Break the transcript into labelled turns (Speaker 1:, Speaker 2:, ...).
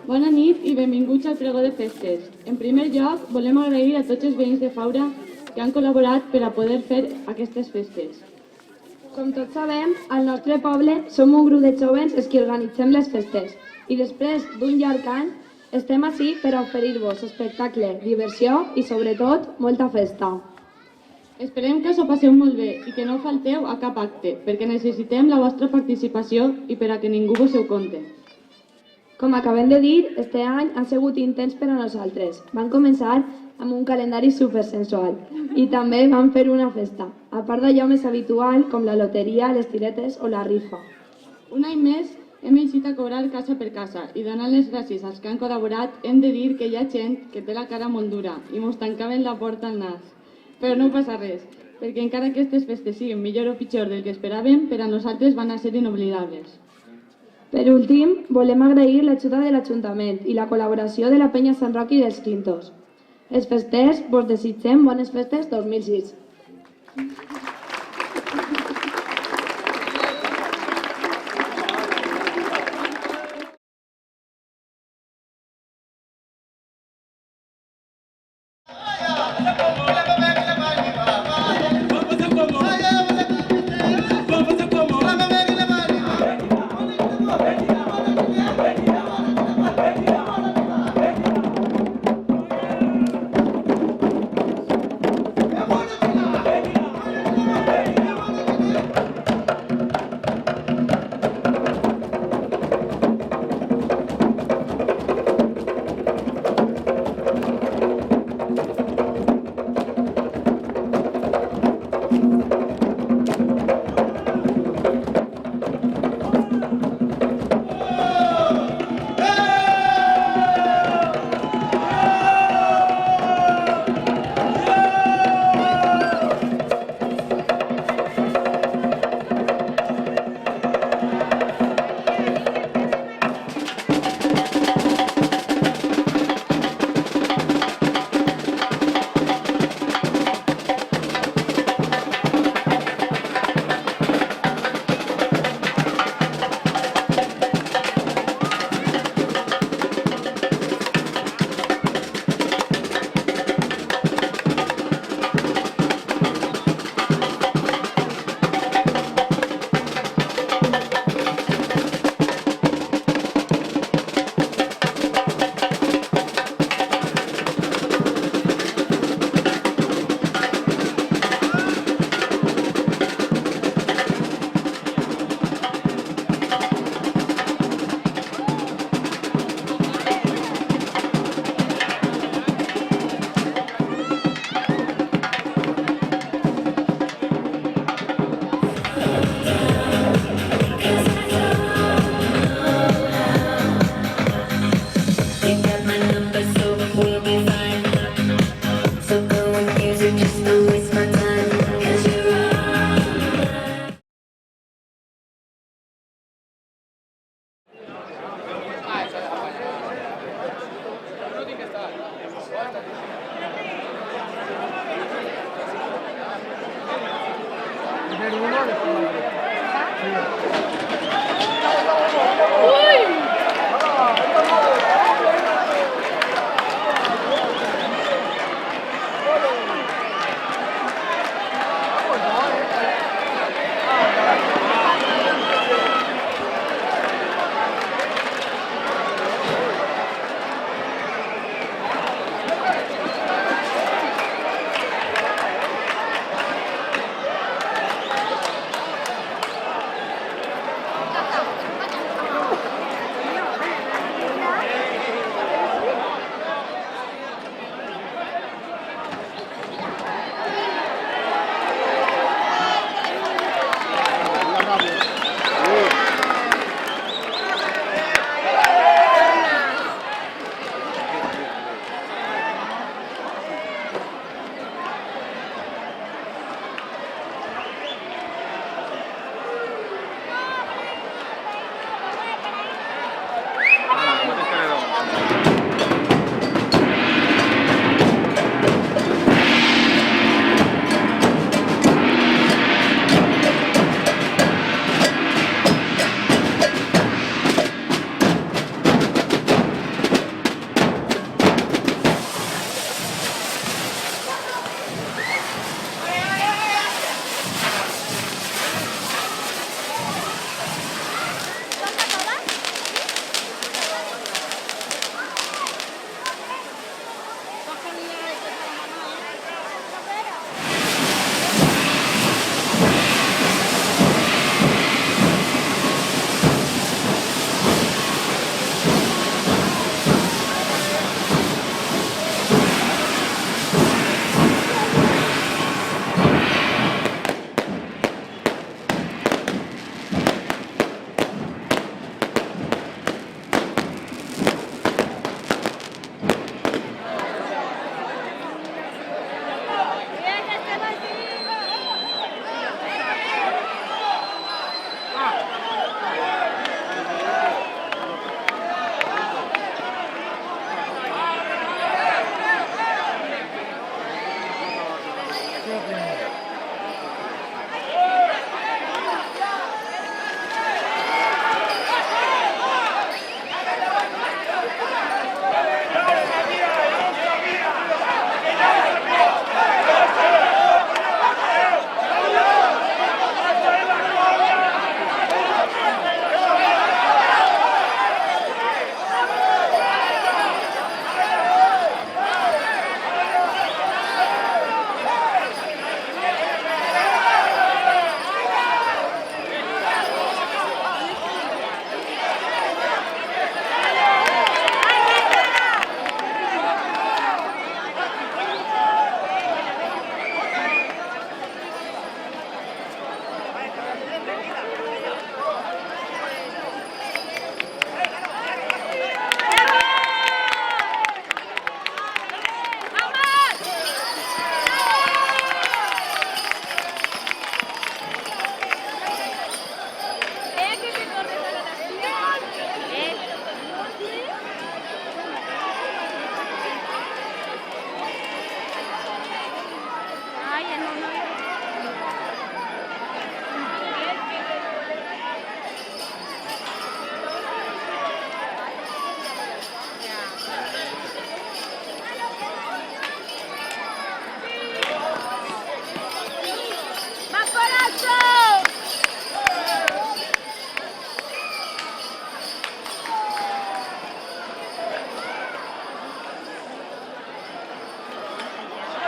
Speaker 1: Bona nit i benvinguts al pregó de festes. En primer lloc, volem agrair a tots els veïns de Faura que han col·laborat per a poder fer aquestes festes.
Speaker 2: Com tots sabem, al nostre poble som un grup de jóvens els que organitzem les festes i després d'un llarg any estem ací per a oferir-vos espectacle, diversió i, sobretot, molta festa.
Speaker 1: Esperem que us ho passeu molt bé i que no falteu a cap acte, perquè necessitem la vostra participació i per a que ningú vos ho compte.
Speaker 2: Com acabem de dir, este any ha sigut intens per a nosaltres. Vam començar amb un calendari supersensual i també vam fer una festa, a part d'allò més habitual com la loteria, les tiretes o la rifa.
Speaker 1: Un any més hem eixit a cobrar casa per casa i donant les gràcies als que han col·laborat hem de dir que hi ha gent que té la cara molt dura i mos tancaven la porta al nas. Però no passa res, perquè encara que aquestes festes siguin millor o pitjor del que esperàvem, per a nosaltres van a ser inoblidables.
Speaker 2: Per últim, volem agrair l'ajuda de l'Ajuntament i la col·laboració de la Penya Sant Roc i dels Quintos. Els festers vos desitgem bones festes 2006.